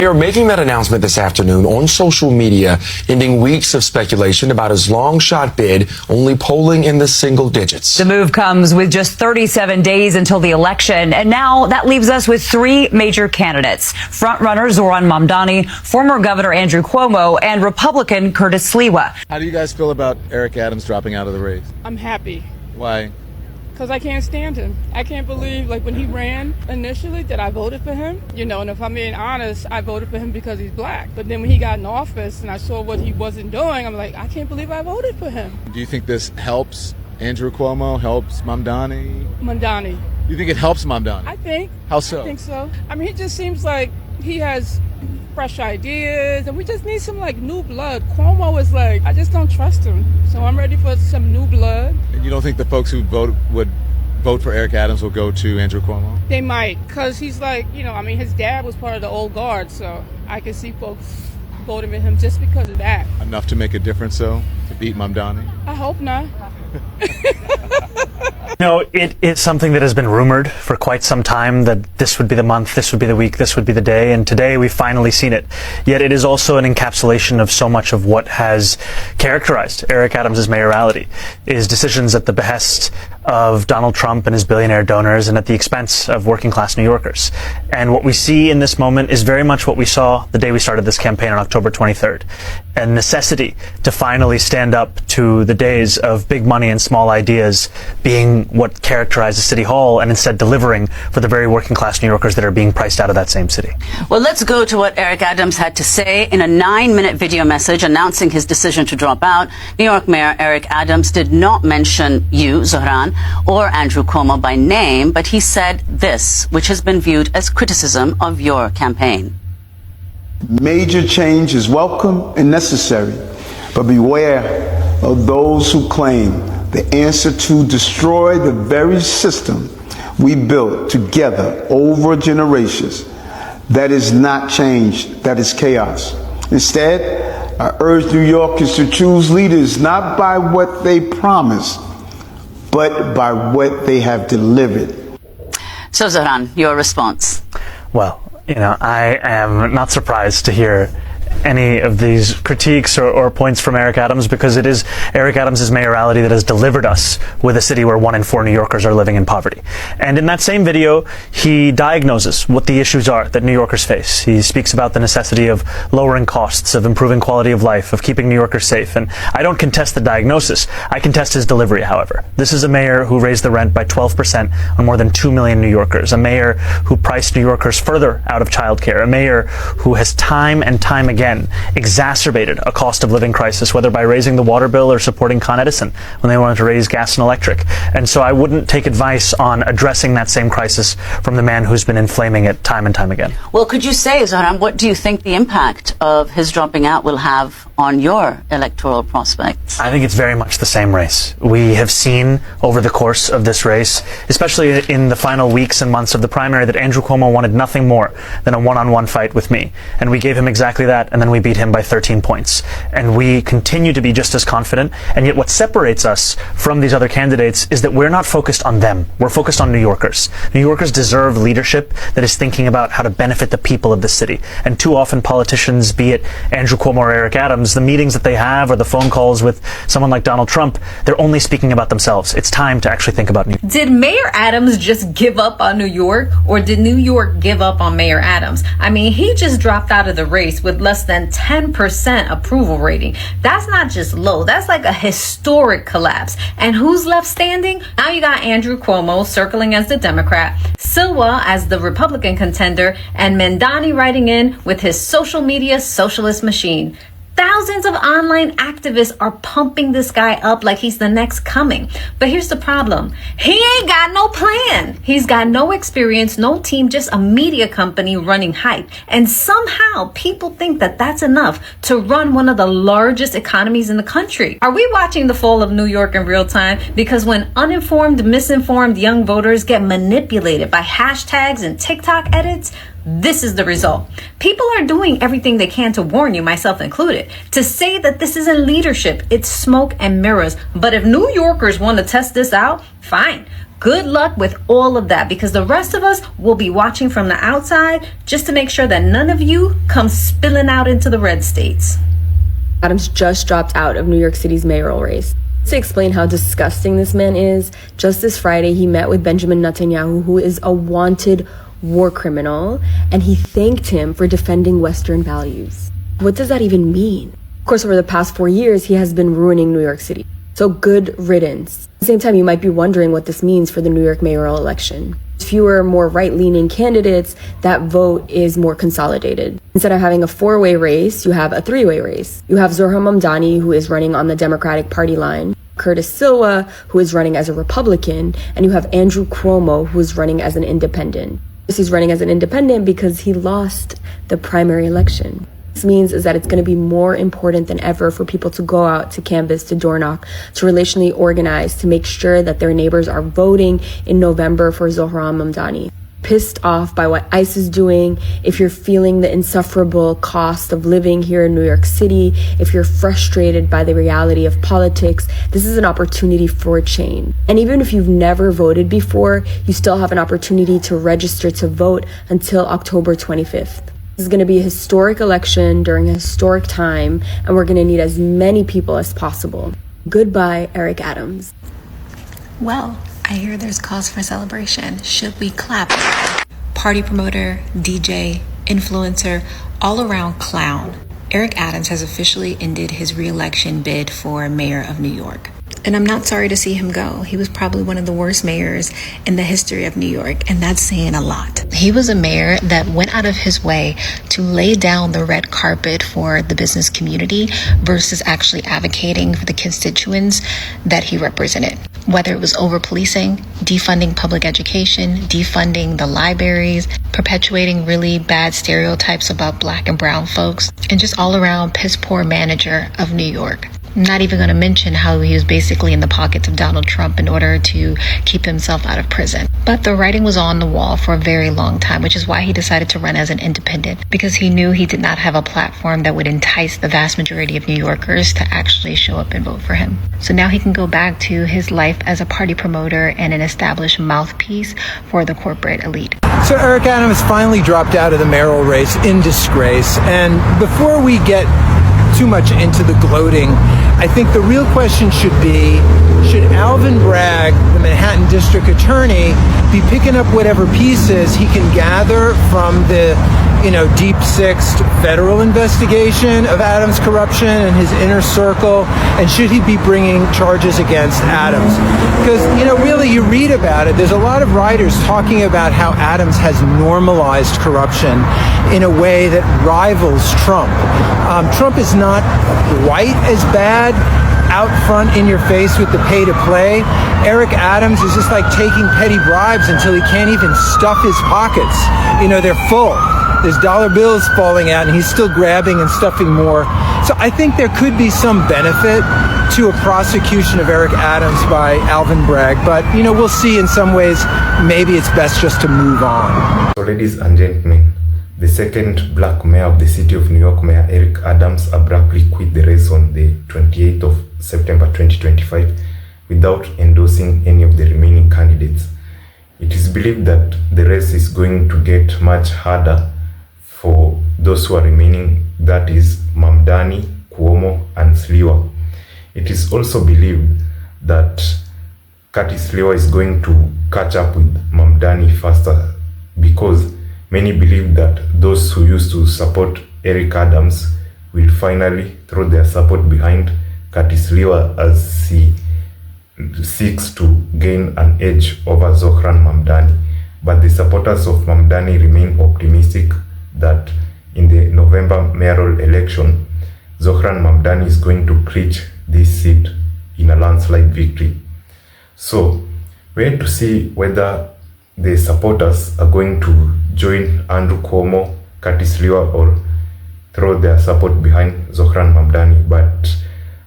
They're making that announcement this afternoon on social media, ending weeks of speculation about his long shot bid, only polling in the single digits. The move comes with just 37 days until the election, and now that leaves us with three major candidates: frontrunner Zoran Mamdani, former Governor Andrew Cuomo, and Republican Curtis Sliwa. How do you guys feel about Eric Adams dropping out of the race? I'm happy. Why? Because I can't stand him. I can't believe, like, when he ran initially, that I voted for him. You know, and if I'm being honest, I voted for him because he's black. But then when he got in office and I saw what he wasn't doing, I'm like, I can't believe I voted for him. Do you think this helps Andrew Cuomo, helps Mamdani? Mamdani. You think it helps Mamdani? I think. How so? I think so. I mean, he just seems like he has fresh ideas, and we just need some, like, new blood. Cuomo is like, I just don't trust him. So I'm ready for some new blood. And you don't think the folks who would vote for Eric Adams will go to Andrew Cuomo? They might, because he's like, you know, I mean, his dad was part of the old guard, so I can see folks voting for him just because of that. Enough to make a difference, though, to beat Mamdani? I hope not. No, it is something that has been rumored for quite some time, that this would be the month, this would be the week, this would be the day, and today we've finally seen it. Yet it is also an encapsulation of so much of what has characterized Eric Adams' mayoralty, is decisions at the behest of Donald Trump and his billionaire donors and at the expense of working class New Yorkers. And what we see in this moment is very much what we saw the day we started this campaign on October 23rd. A necessity to finally stand up to the days of big money and small ideas being what characterizes City Hall, and instead delivering for the very working class New Yorkers that are being priced out of that same city. Well, let's go to what Eric Adams had to say in a 9-minute video message announcing his decision to drop out. New York Mayor Eric Adams did not mention you, Zohran, or Andrew Cuomo by name, but he said this, which has been viewed as criticism of your campaign. Major change is welcome and necessary, but beware of those who claim the answer to destroy the very system we built together over generations. That is not change, that is chaos. Instead, I urge New Yorkers to choose leaders not by what they promise, but by what they have delivered. So, Zohran, your response? Well, you know, I am not surprised to hear any of these critiques or points from Eric Adams, because it is Eric Adams' mayoralty that has delivered us with a city where 1 in 4 New Yorkers are living in poverty. And in that same video, he diagnoses what the issues are that New Yorkers face. He speaks about the necessity of lowering costs, of improving quality of life, of keeping New Yorkers safe. And I don't contest the diagnosis. I contest his delivery, however. This is a mayor who raised the rent by 12% on more than 2 million New Yorkers, a mayor who priced New Yorkers further out of childcare, a mayor who has time and time again exacerbated a cost of living crisis, whether by raising the water bill or supporting Con Edison when they wanted to raise gas and electric. And so I wouldn't take advice on addressing that same crisis from the man who's been inflaming it time and time again. Well, could you say, Zohran, what do you think the impact of his dropping out will have on your electoral prospects? I think it's very much the same race. We have seen over the course of this race, especially in the final weeks and months of the primary, that Andrew Cuomo wanted nothing more than a one-on-one fight with me. And we gave him exactly that, and then we beat him by 13 points. And we continue to be just as confident. And yet what separates us from these other candidates is that we're not focused on them. We're focused on New Yorkers. New Yorkers deserve leadership that is thinking about how to benefit the people of the city. And too often politicians, be it Andrew Cuomo or Eric Adams, the meetings that they have or the phone calls with someone like Donald Trump, they're only speaking about themselves. It's time to actually think about New York. Did Mayor Adams just give up on New York, or did New York give up on Mayor Adams? I mean, he just dropped out of the race with less than 10% approval rating. That's not just low, that's like a historic collapse. And who's left standing? Now you got Andrew Cuomo circling as the Democrat, Sliwa as the Republican contender, and Mamdani riding in with his social media socialist machine. Thousands of online activists are pumping this guy up like he's the next coming. But here's the problem. He ain't got no plan. He's got no experience, no team, just a media company running hype. And somehow people think that that's enough to run one of the largest economies in the country. Are we watching the fall of New York in real time? Because when uninformed, misinformed young voters get manipulated by hashtags and TikTok edits, this is the result. People are doing everything they can to warn you, myself included, to say that this isn't leadership, it's smoke and mirrors. But if New Yorkers want to test this out, fine. Good luck with all of that, because the rest of us will be watching from the outside just to make sure that none of you come spilling out into the red states. Adams just dropped out of New York City's mayoral race. To explain how disgusting this man is, just this Friday he met with Benjamin Netanyahu, who is a wanted war criminal, and he thanked him for defending Western values. What does that even mean? Of course, over the past 4 years, he has been ruining New York City. So good riddance. At the same time, you might be wondering what this means for the New York mayoral election. With fewer, more right-leaning candidates, that vote is more consolidated. Instead of having a four-way race, you have a three-way race. You have Zohran Mamdani, who is running on the Democratic Party line, Curtis Silva, who is running as a Republican, and you have Andrew Cuomo, who is running as an independent. He's running as an independent because he lost the primary election. This means is that it's going to be more important than ever for people to go out, to canvass, to door knock, to relationally organize, to make sure that their neighbors are voting in November for Zohran Mamdani. Pissed off by what ICE is doing, if you're feeling the insufferable cost of living here in New York City, if you're frustrated by the reality of politics, this is an opportunity for change. And even if you've never voted before, you still have an opportunity to register to vote until October 25th. This is going to be a historic election during a historic time, and we're going to need as many people as possible. Goodbye, Eric Adams. Well, I hear there's cause for celebration. Should we clap? Party promoter, DJ, influencer, all-around clown. Eric Adams has officially ended his re-election bid for mayor of New York. And I'm not sorry to see him go. He was probably one of the worst mayors in the history of New York, and that's saying a lot. He was a mayor that went out of his way to lay down the red carpet for the business community versus actually advocating for the constituents that he represented. Whether it was over-policing, defunding public education, defunding the libraries, perpetuating really bad stereotypes about Black and brown folks, and just all-around piss-poor manager of New York. I'm not even going to mention how he was basically in the pockets of Donald Trump in order to keep himself out of prison. But the writing was on the wall for a very long time, which is why he decided to run as an independent, because he knew he did not have a platform that would entice the vast majority of New Yorkers to actually show up and vote for him. So now he can go back to his life as a party promoter and an established mouthpiece for the corporate elite. So Eric Adams finally dropped out of the mayoral race in disgrace. And before we get too much into the gloating, I think the real question should be, should Alvin Bragg, the Manhattan District Attorney, be picking up whatever pieces he can gather from the, deep sixth federal investigation of Adams' corruption and his inner circle, and should he be bringing charges against Adams? Because, really you read about it, there's a lot of writers talking about how Adams has normalized corruption in a way that rivals Trump. Trump is not quite as bad out front in your face with the pay to play. Eric Adams is just like taking petty bribes until he can't even stuff his pockets. They're full. There's dollar bills falling out and he's still grabbing and stuffing more. So I think there could be some benefit to a prosecution of Eric Adams by Alvin Bragg, but we'll see. In some ways, maybe it's best just to move on. So ladies and gentlemen, the second black mayor of the city of New York, Mayor Eric Adams, abruptly quit the race on the 28th of September 2025 without endorsing any of the remaining candidates. It is believed that the race is going to get much harder for those who are remaining, that is Mamdani, Cuomo, and Sliwa. It is also believed that Curtis Sliwa is going to catch up with Mamdani faster, because many believe that those who used to support Eric Adams will finally throw their support behind Curtis Sliwa as he seeks to gain an edge over Zohran Mamdani. But the supporters of Mamdani remain optimistic that in the November mayoral election, Zohran Mamdani is going to clinch this seat in a landslide victory. So we have to see whether the supporters are going to join Andrew Cuomo, Curtis Sliwa, or throw their support behind Zohran Mamdani. But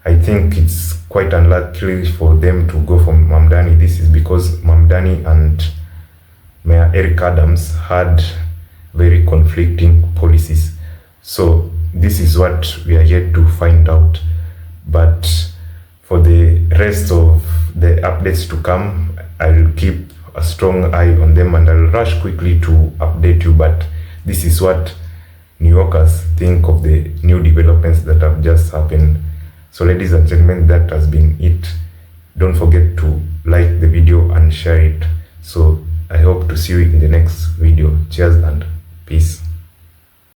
I think it's quite unlikely for them to go for Mamdani. This is because Mamdani and Mayor Eric Adams had very conflicting policies. So this is what we are yet to find out. But for the rest of the updates to come, I will keep a strong eye on them, and I'll rush quickly to update you, but this is what New Yorkers think of the new developments that have just happened. So ladies and gentlemen, that has been it. Don't forget to like the video and share it. So I hope to see you in the next video. Cheers and peace.